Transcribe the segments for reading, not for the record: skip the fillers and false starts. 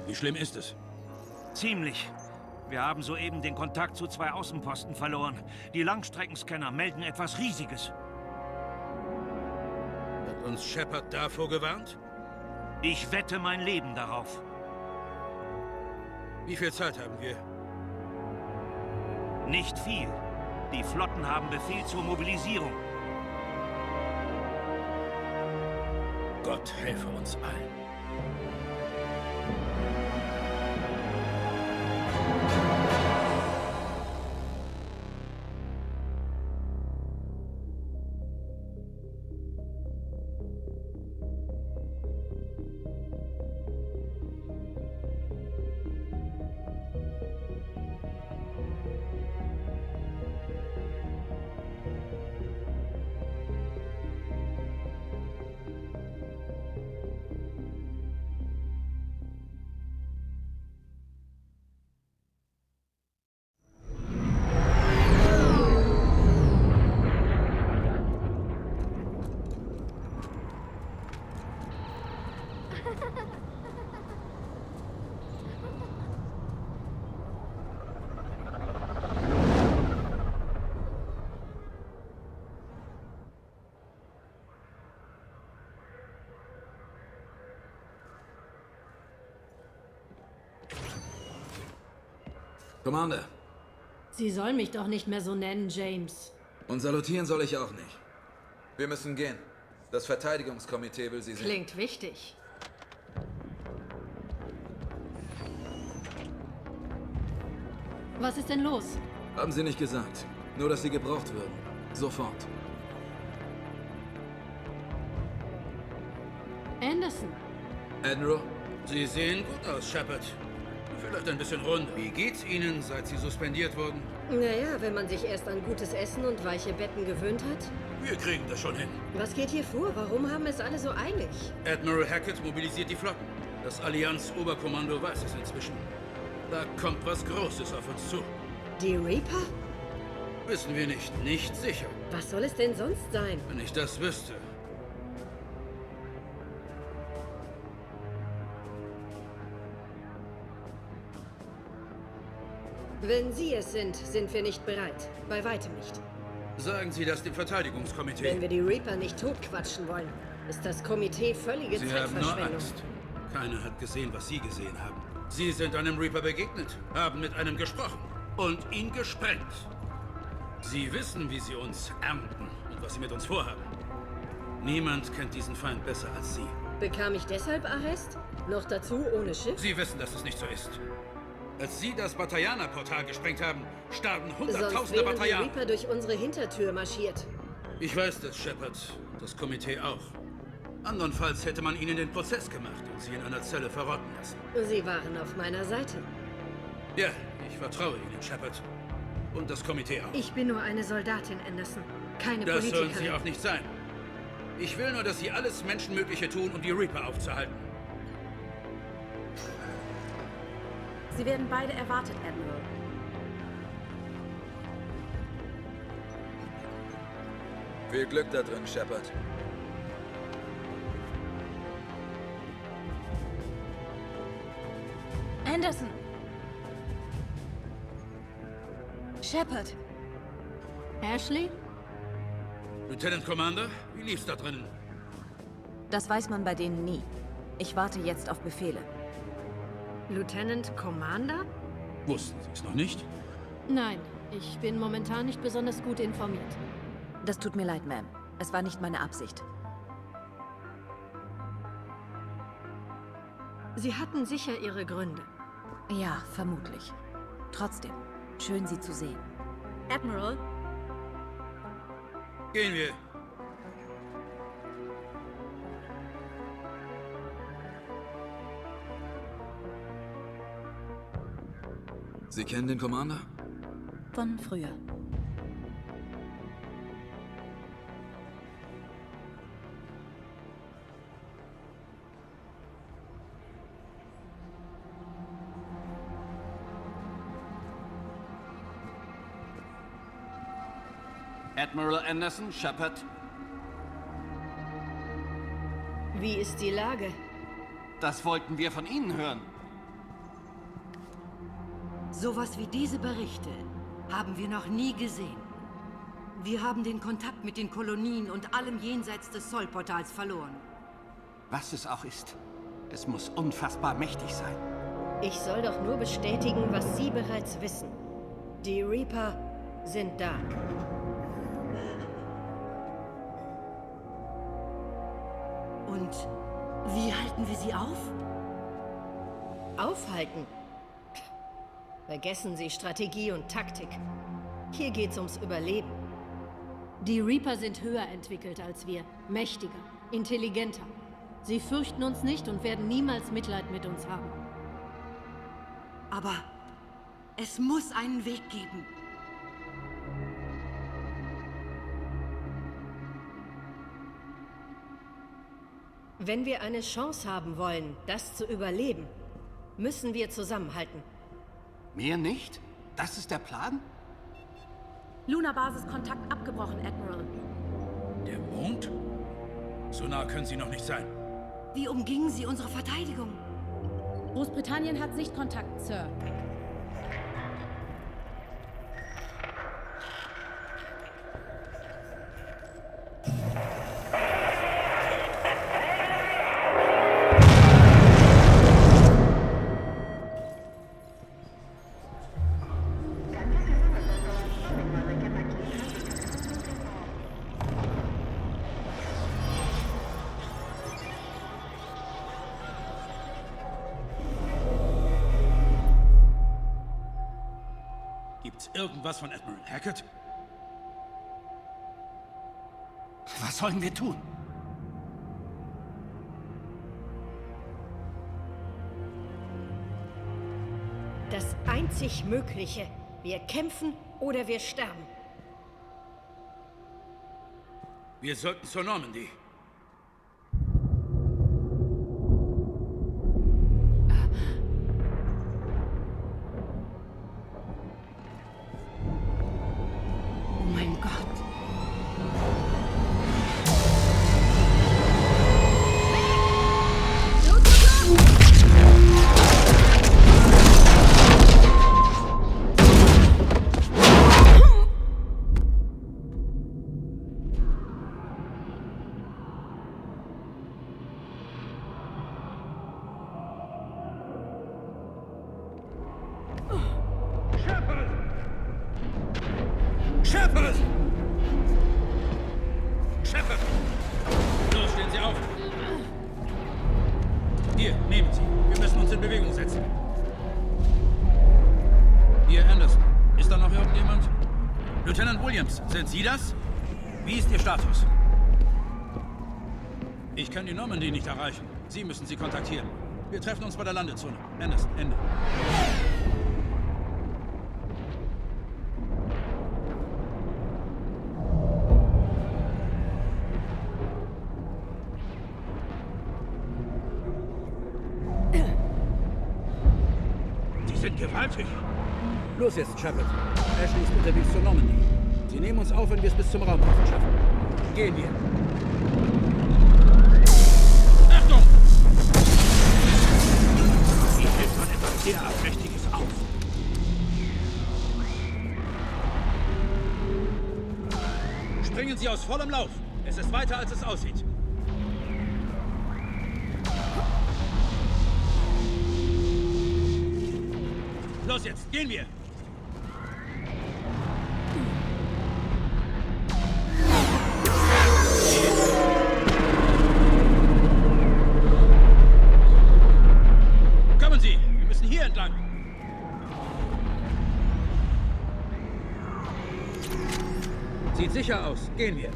Wie schlimm ist es? Ziemlich. Wir haben soeben den Kontakt zu 2 Außenposten verloren. Die Langstreckenscanner melden etwas Riesiges. Hat uns Shepard davor gewarnt? Ich wette mein Leben darauf. Wie viel Zeit haben wir? Nicht viel. Die Flotten haben Befehl zur Mobilisierung. Gott helfe uns allen. Commander. Sie soll mich doch nicht mehr so nennen, James. Und salutieren soll ich auch nicht. Wir müssen gehen. Das Verteidigungskomitee will Sie sehen. Klingt wichtig. Was ist denn los? Haben Sie nicht gesagt. Nur, dass Sie gebraucht würden. Sofort. Anderson. Admiral? Sie sehen gut aus, Shepard. Vielleicht ein bisschen rund. Wie geht's Ihnen, seit Sie suspendiert wurden? Naja, wenn man sich erst an gutes Essen und weiche Betten gewöhnt hat. Wir kriegen das schon hin. Was geht hier vor? Warum haben es alle so eilig? Admiral Hackett mobilisiert die Flotten. Das Allianz-Oberkommando weiß es inzwischen. Da kommt was Großes auf uns zu. Die Reaper? Wissen wir nicht. Nicht sicher. Was soll es denn sonst sein? Wenn ich das wüsste. Wenn Sie es sind, sind wir nicht bereit. Bei weitem nicht. Sagen Sie das dem Verteidigungskomitee. Wenn wir die Reaper nicht totquatschen wollen, ist das Komitee völlige Sie haben nur Zeitverschwendung. Angst. Keiner hat gesehen, was Sie gesehen haben. Sie sind einem Reaper begegnet, haben mit einem gesprochen und ihn gesprengt. Sie wissen, wie Sie uns ernten und was Sie mit uns vorhaben. Niemand kennt diesen Feind besser als Sie. Bekam ich deshalb Arrest? Noch dazu ohne Schiff? Sie wissen, dass es nicht so ist. Als Sie das Bataillana-Portal gesprengt haben, starben Sonst Hunderttausende wären die Bataillane. Reaper durch unsere Hintertür marschiert. Ich weiß das, Shepard. Das Komitee auch. Andernfalls hätte man Ihnen den Prozess gemacht und Sie in einer Zelle verrotten lassen. Sie waren auf meiner Seite. Ja, ich vertraue Ihnen, Shepard. Und das Komitee auch. Ich bin nur eine Soldatin, Anderson. Keine Das sollen Politikerin. Sie auch nicht sein. Ich will nur, dass Sie alles Menschenmögliche tun, um die Reaper aufzuhalten. Sie werden beide erwartet, Admiral. Viel Glück da drin, Shepard. Anderson! Shepard! Ashley? Lieutenant Commander, wie lief's da drinnen? Das weiß man bei denen nie. Ich warte jetzt auf Befehle. Lieutenant Commander? Wussten Sie es noch nicht? Nein, ich bin momentan nicht besonders gut informiert. Das tut mir leid, Ma'am. Es war nicht meine Absicht. Sie hatten sicher Ihre Gründe. Ja, vermutlich. Trotzdem, schön, Sie zu sehen. Admiral? Gehen wir. Sie kennen den Commander? Von früher. Admiral Anderson, Shepard. Wie ist die Lage? Das wollten wir von Ihnen hören. Sowas wie diese Berichte haben wir noch nie gesehen. Wir haben den Kontakt mit den Kolonien und allem jenseits des Zollportals verloren. Was es auch ist, es muss unfassbar mächtig sein. Ich soll doch nur bestätigen, was Sie bereits wissen. Die Reaper sind da. Und wie halten wir sie auf? Aufhalten? Vergessen Sie Strategie und Taktik. Hier geht's ums Überleben. Die Reaper sind höher entwickelt als wir, mächtiger, intelligenter. Sie fürchten uns nicht und werden niemals Mitleid mit uns haben. Aber es muss einen Weg geben. Wenn wir eine Chance haben wollen, das zu überleben, müssen wir zusammenhalten. Mehr nicht? Das ist der Plan? Luna-Basis-Kontakt abgebrochen, Admiral. Der Mond? So nah können sie noch nicht sein. Wie umgingen sie unsere Verteidigung? Großbritannien hat Sichtkontakt, Sir. Gibt's irgendwas von Admiral Hackett? Was sollen wir tun? Das einzig Mögliche. Wir kämpfen oder wir sterben. Wir sollten zur Normandy. Oh mein Gott. Shepard! Shepard! Los, stehen Sie auf! Hier, nehmen Sie. Wir müssen uns in Bewegung setzen. Hier, Anderson. Ist da noch irgendjemand? Lieutenant Williams, sind Sie das? Wie ist Ihr Status? Ich kann die Normandy nicht erreichen. Sie müssen sie kontaktieren. Wir treffen uns bei der Landezone. Anderson, Ende. Sie sind gewaltig. Los jetzt, Shepard. Ashley ist unterwegs zur Normandy. Sie nehmen uns auf, wenn wir es bis zum Raumhafen schaffen. Gehen wir. Achtung! Wie hält man etwas derart Mächtiges auf? Springen Sie aus vollem Lauf. Es ist weiter, als es aussieht. Los jetzt, gehen wir! Kommen Sie, wir müssen hier entlang. Sieht sicher aus, gehen wir.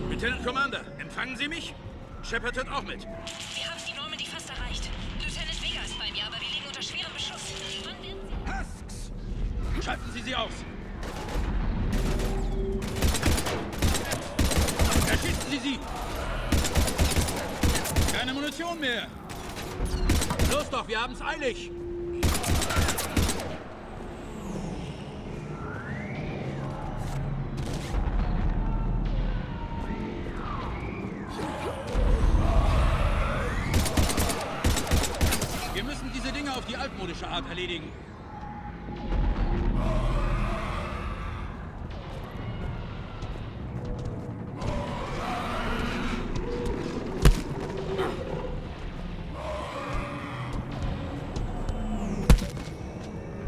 Lieutenant Commander, empfangen Sie mich? Shepard hört auch mit. Wir haben die Normandy fast erreicht. Lieutenant Vega ist bei mir, aber wir liegen unter schwerem Beschuss. Wann werden Sie... Husks! Schalten Sie sie aus! Erschießen Sie sie! Keine Munition mehr! Los doch, wir haben's eilig! Wir müssen diese Dinge auf die altmodische technischer Art erledigen.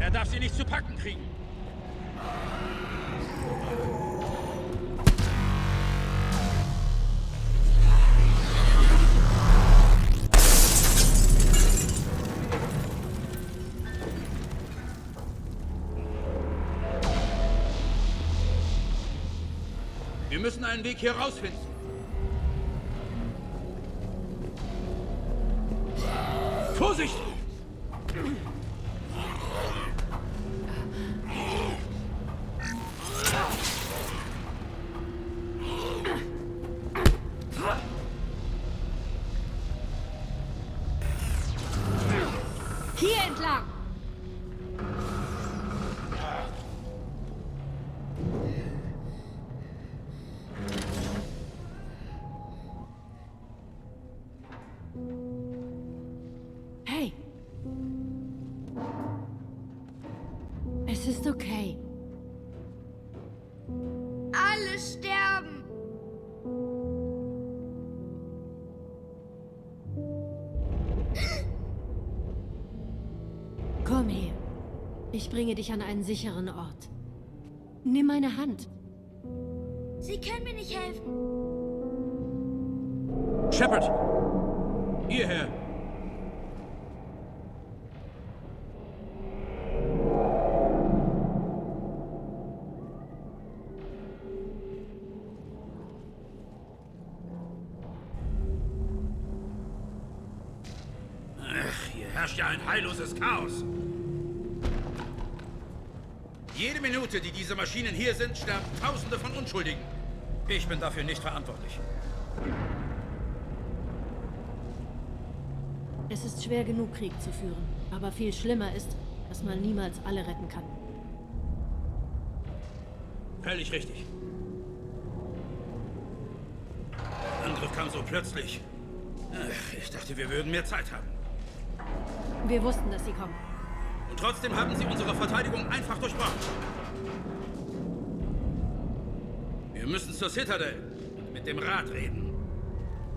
Er darf sie nicht zu packen kriegen. Wir müssen einen Weg hier rausfinden. Vorsicht! Hier entlang! Hey! Es ist okay. Alle sterben. Komm her. Ich bringe dich an einen sicheren Ort. Nimm meine Hand. Sie können mir nicht helfen. Shepard! Hierher! Ach, hier herrscht ja ein heilloses Chaos. Jede Minute, die diese Maschinen hier sind, sterben Tausende von Unschuldigen. Ich bin dafür nicht verantwortlich. Es ist schwer genug, Krieg zu führen. Aber viel schlimmer ist, dass man niemals alle retten kann. Völlig richtig. Der Angriff kam so plötzlich. Ach, ich dachte, wir würden mehr Zeit haben. Wir wussten, dass sie kommen. Und trotzdem haben sie unsere Verteidigung einfach durchbrochen. Wir müssen zur Citadel und mit dem Rat reden.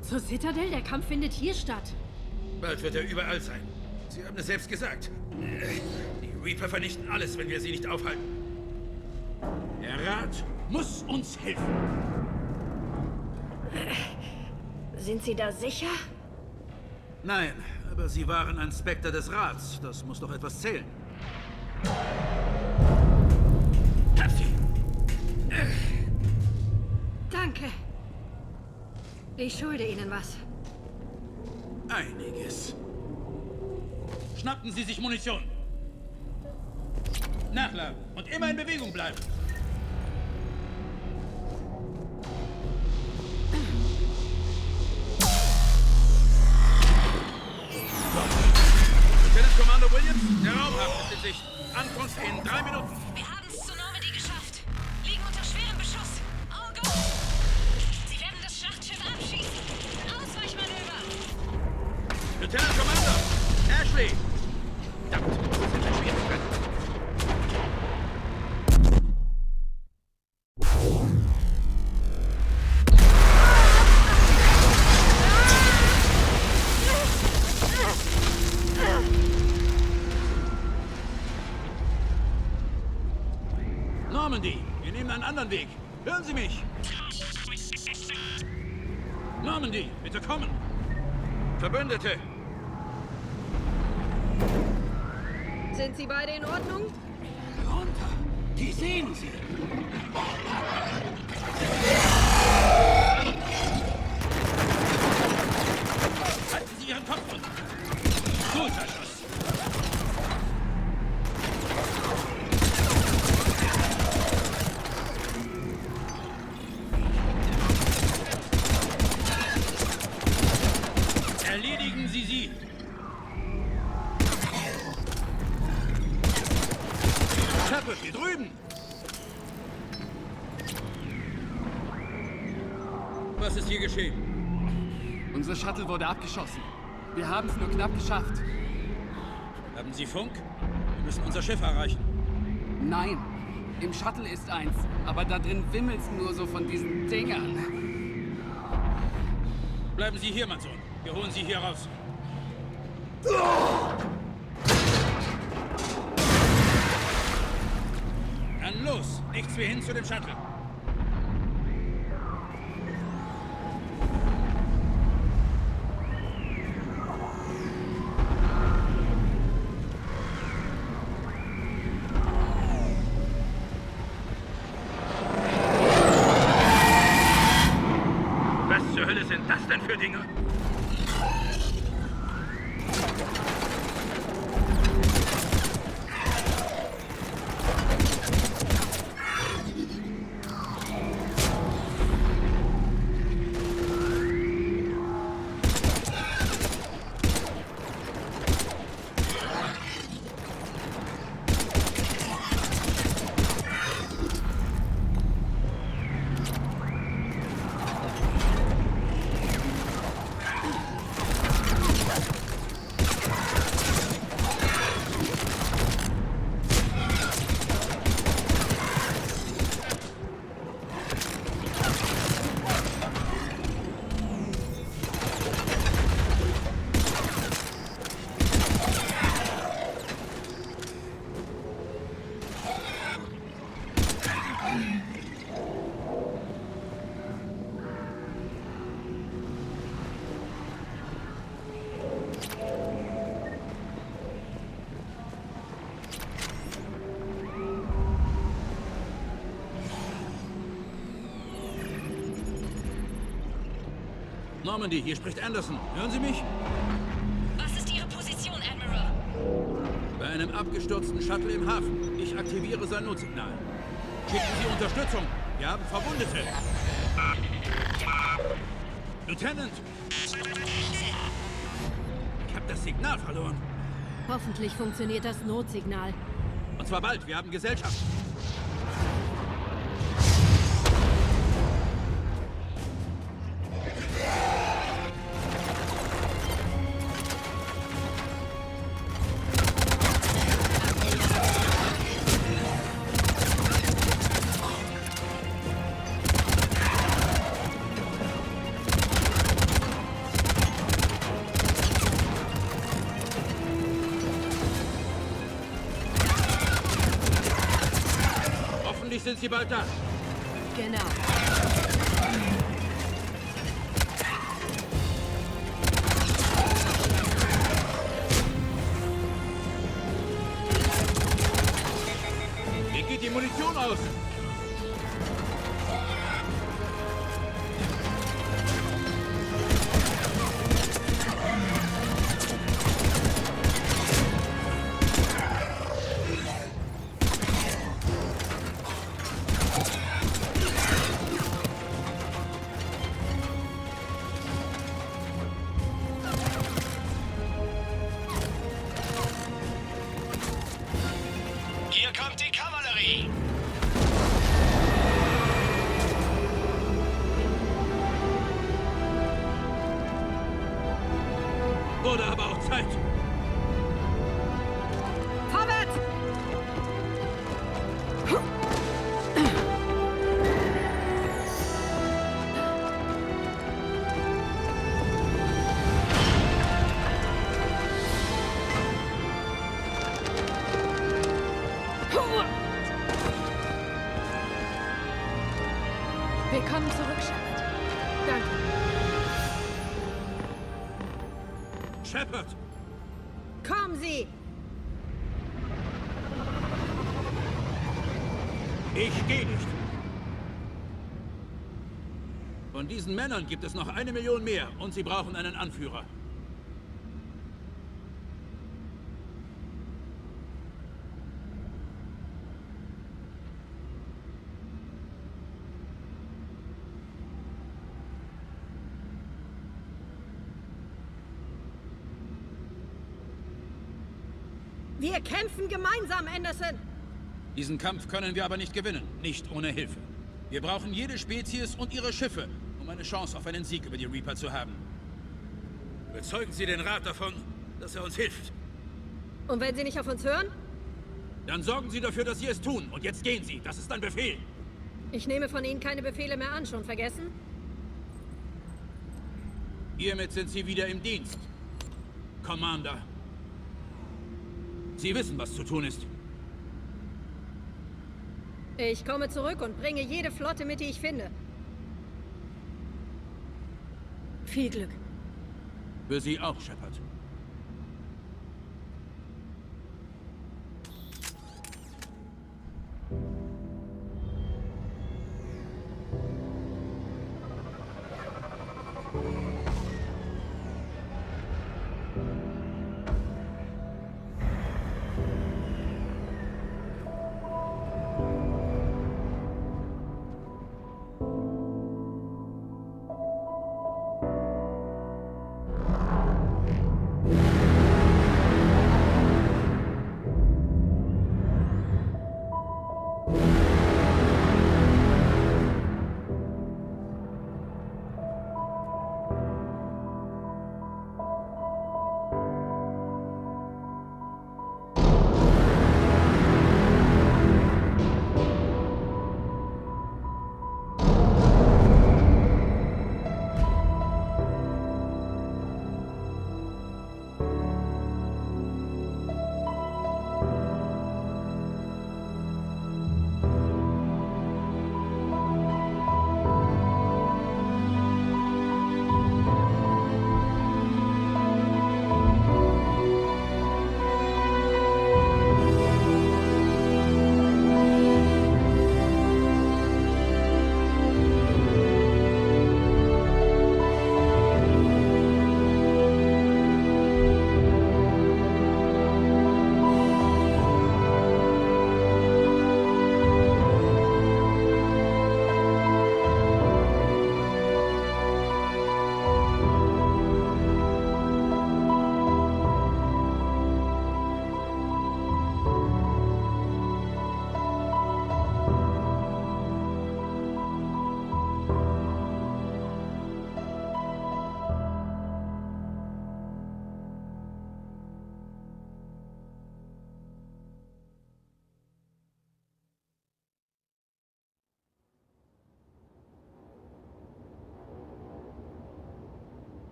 Zur Citadel? Der Kampf findet hier statt. Bald wird er überall sein. Sie haben es selbst gesagt. Die Reaper vernichten alles, wenn wir sie nicht aufhalten. Der Rat muss uns helfen. Sind Sie da sicher? Nein, aber sie waren ein Spectre des Rats. Das muss doch etwas zählen. Hab sie! Danke. Ich schulde Ihnen was. Einiges. Schnappten Sie sich Munition. Nachladen und immer in Bewegung bleiben. Lieutenant Commander Williams, der Raumhafen ist in Sicht. Ankunft in 3 Minuten. Wir haben es zur Normandy geschafft. Liegen unter schwerem Beschuss. Oh Gott! Sie werden das Schlachtschiff abschießen. Ausweichmanöver! Lieutenant Commander! Ashley! Verdammt, das sind wir Schwierigkeiten. Normandy, wir nehmen einen anderen Weg. Hören Sie mich! Normandy, bitte kommen! Verbündete! Sind Sie beide in Ordnung? Runter! Die sehen Sie! Halten Sie Ihren Kopf unten! Guter Schuss! Erledigen Sie sie! Shepard, hier drüben! Was ist hier geschehen? Unser Shuttle wurde abgeschossen. Wir haben es nur knapp geschafft. Haben Sie Funk? Wir müssen unser Schiff erreichen. Nein, im Shuttle ist eins, aber da drin wimmelt's nur so von diesen Dingern. Bleiben Sie hier, mein Sohn. Wir holen Sie hier raus. Dann los! Nichts wie hin zu dem Shuttle. Was zur Hölle sind das denn für Dinge? Normandy, hier spricht Anderson. Hören Sie mich? Was ist Ihre Position, Admiral? Bei einem abgestürzten Shuttle im Hafen. Ich aktiviere sein Notsignal. Schicken Sie Unterstützung. Wir haben Verwundete. Lieutenant! Ich habe das Signal verloren. Hoffentlich funktioniert das Notsignal. Und zwar bald. Wir haben Gesellschaft. Hoffentlich sind Sie bald da. Genau. Wie geht die Munition aus? Hier kommt die Kavallerie! Wurde aber auch Zeit. Vorwärts! Willkommen zurück, Shepard. Danke. Shepard! Kommen Sie! Ich gehe nicht. Von diesen Männern gibt es noch 1 Million mehr und sie brauchen einen Anführer. Wir kämpfen gemeinsam, Anderson! Diesen Kampf können wir aber nicht gewinnen, nicht ohne Hilfe. Wir brauchen jede Spezies und ihre Schiffe, um eine Chance auf einen Sieg über die Reaper zu haben. Überzeugen Sie den Rat davon, dass er uns hilft. Und wenn sie nicht auf uns hören? Dann sorgen Sie dafür, dass Sie es tun. Und jetzt gehen Sie. Das ist ein Befehl. Ich nehme von Ihnen keine Befehle mehr an, schon vergessen? Hiermit sind Sie wieder im Dienst, Commander. Sie wissen, was zu tun ist. Ich komme zurück und bringe jede Flotte mit, die ich finde. Viel Glück. Für Sie auch, Shepard.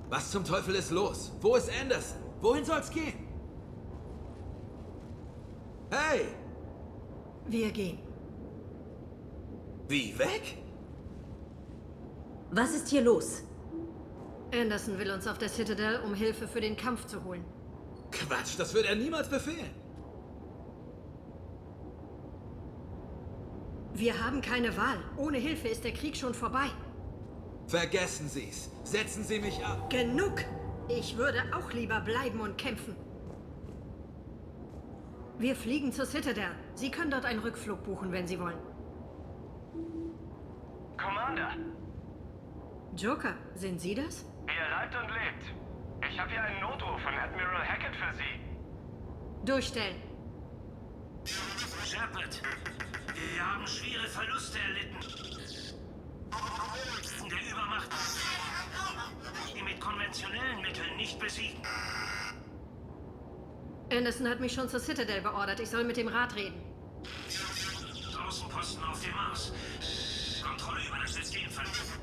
Was zum Teufel ist los? Wo ist Anderson? Wohin soll's gehen? Hey! Wir gehen. Wie, weg? Was ist hier los? Anderson will uns auf der Citadel, um Hilfe für den Kampf zu holen. Quatsch, das würde er niemals befehlen. Wir haben keine Wahl. Ohne Hilfe ist der Krieg schon vorbei. Vergessen Sie's. Setzen Sie mich ab. Genug! Ich würde auch lieber bleiben und kämpfen. Wir fliegen zur Citadel. Sie können dort einen Rückflug buchen, wenn Sie wollen. Commander! Joker, sind Sie das? Ihr leibt und lebt. Ich habe hier einen Notruf von Admiral Hackett für Sie. Durchstellen. Shepard, wir haben schwere Verluste erlitten. Der Übermacht, die mit konventionellen Mitteln nicht besiegen. Anderson hat mich schon zur Citadel beordert. Ich soll mit dem Rat reden. Außenposten auf dem Mars. Kontrolle über das System verlieren.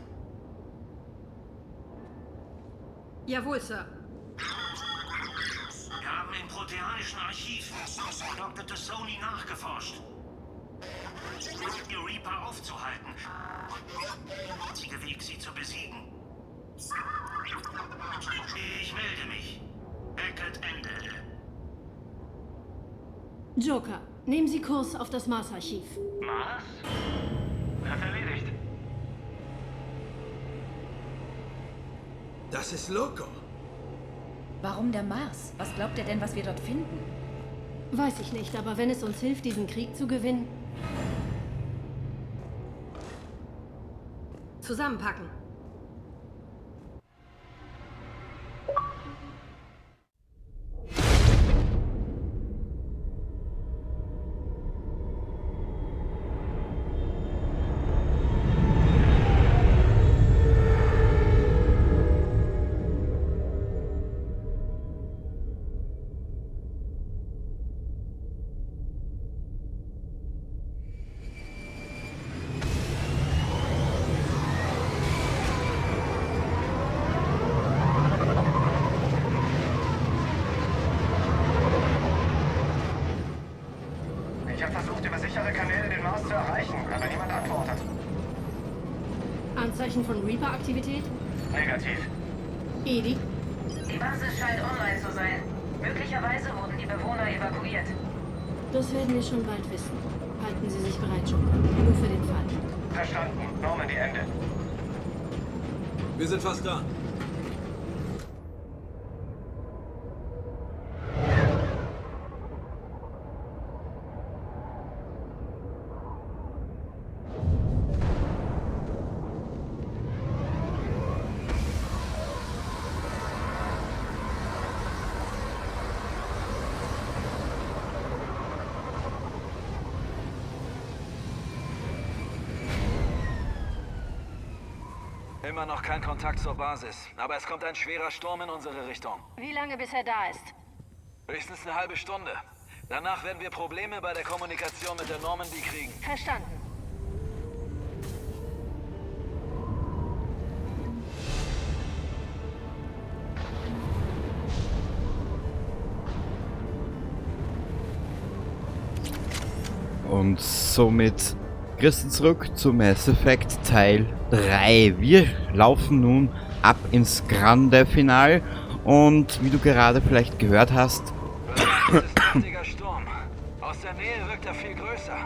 Jawohl, Sir. Wir haben im proteanischen Archiv Dr. T'Soni nachgeforscht. Die Reaper aufzuhalten. Der einzige Weg, sie zu besiegen. Ich melde mich. Hackett Ende. Joker, nehmen Sie Kurs auf das Mars-Archiv. Mars? Hat erledigt. Das ist Loco. Warum der Mars? Was glaubt er denn, was wir dort finden? Weiß ich nicht, aber wenn es uns hilft, diesen Krieg zu gewinnen... Zusammenpacken. sichere Kanäle, den Mars zu erreichen, aber niemand antwortet. Anzeichen von Reaper-Aktivität? Negativ. Edie? Die Basis scheint online zu sein. Möglicherweise wurden die Bewohner evakuiert. Das werden wir schon bald wissen. Halten Sie sich bereit, Joker. Nur für den Fall. Verstanden. Normandy, Ende. Wir sind fast da. Immer noch kein Kontakt zur Basis, aber es kommt ein schwerer Sturm in unsere Richtung. Wie lange bis er da ist? Höchstens eine halbe Stunde. Danach werden wir Probleme bei der Kommunikation mit der Normandy kriegen. Verstanden. Und somit Christen zurück zu Mass Effect Teil 3. Wir laufen nun ab ins Grande Finale und wie du gerade vielleicht gehört hast... Das ist ein richtiger Sturm. Aus der Nähe wirkt er viel größer.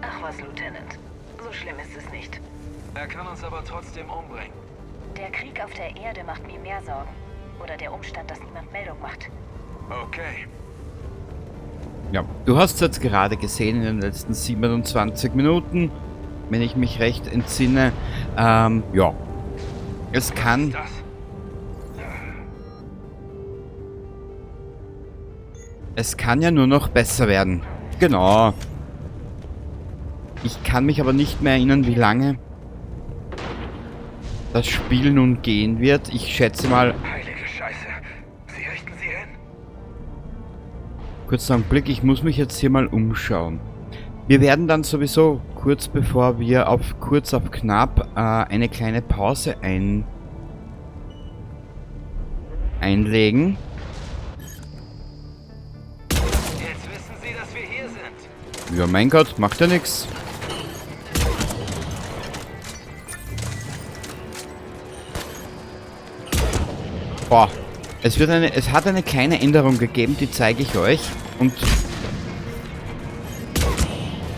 Ach was, Lieutenant. So schlimm ist es nicht. Er kann uns aber trotzdem umbringen. Der Krieg auf der Erde macht mir mehr Sorgen. Oder der Umstand, dass niemand Meldung macht. Okay. Ja, du hast es jetzt gerade gesehen in den letzten 27 Minuten, wenn ich mich recht entsinne. Ja, es kann... Es kann ja nur noch besser werden. Genau. Ich kann mich aber nicht mehr erinnern, wie lange das Spiel nun gehen wird. Ich schätze mal... Heilige Scheiße. Sie richten sie hin. Kurz einen Blick, ich muss mich jetzt hier mal umschauen. Wir werden dann sowieso, kurz bevor wir auf kurz auf knapp eine kleine Pause einlegen. Jetzt wissen Sie, dass wir hier sind. Ja, mein Gott, macht ja nichts. Boah, es hat eine kleine Änderung gegeben, die zeige ich euch. Und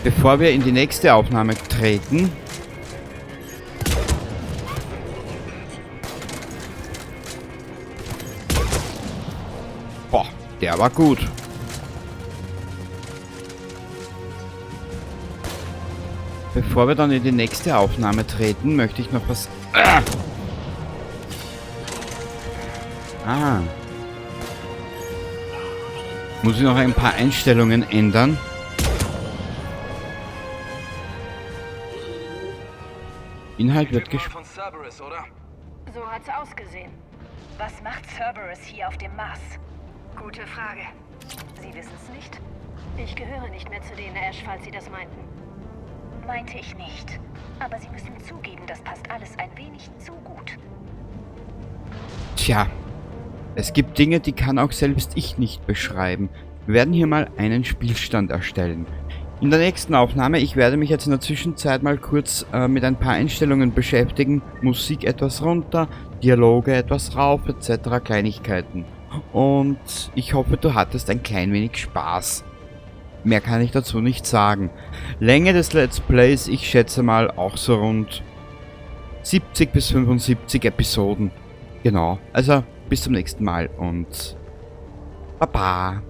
bevor wir in die nächste Aufnahme treten, boah, der war gut. Bevor wir dann in die nächste Aufnahme treten, möchte ich noch was... Muss ich noch ein paar Einstellungen ändern? Inhalt wird von Cerberus, oder? So hat's ausgesehen. Was macht Cerberus hier auf dem Mars? Gute Frage. Sie wissen's nicht? Ich gehöre nicht mehr zu denen, Ash, falls Sie das meinten. Meinte ich nicht. Aber Sie müssen zugeben, das passt alles ein wenig zu gut. Tja. Es gibt Dinge, die kann auch selbst ich nicht beschreiben. Wir werden hier mal einen Spielstand erstellen. In der nächsten Aufnahme, ich werde mich jetzt in der Zwischenzeit mal kurz mit ein paar Einstellungen beschäftigen. Musik etwas runter, Dialoge etwas rauf, etc. Kleinigkeiten. Und ich hoffe, du hattest ein klein wenig Spaß. Mehr kann ich dazu nicht sagen. Länge des Let's Plays, ich schätze mal auch so rund 70 bis 75 Episoden. Genau, also bis zum nächsten Mal und Baba.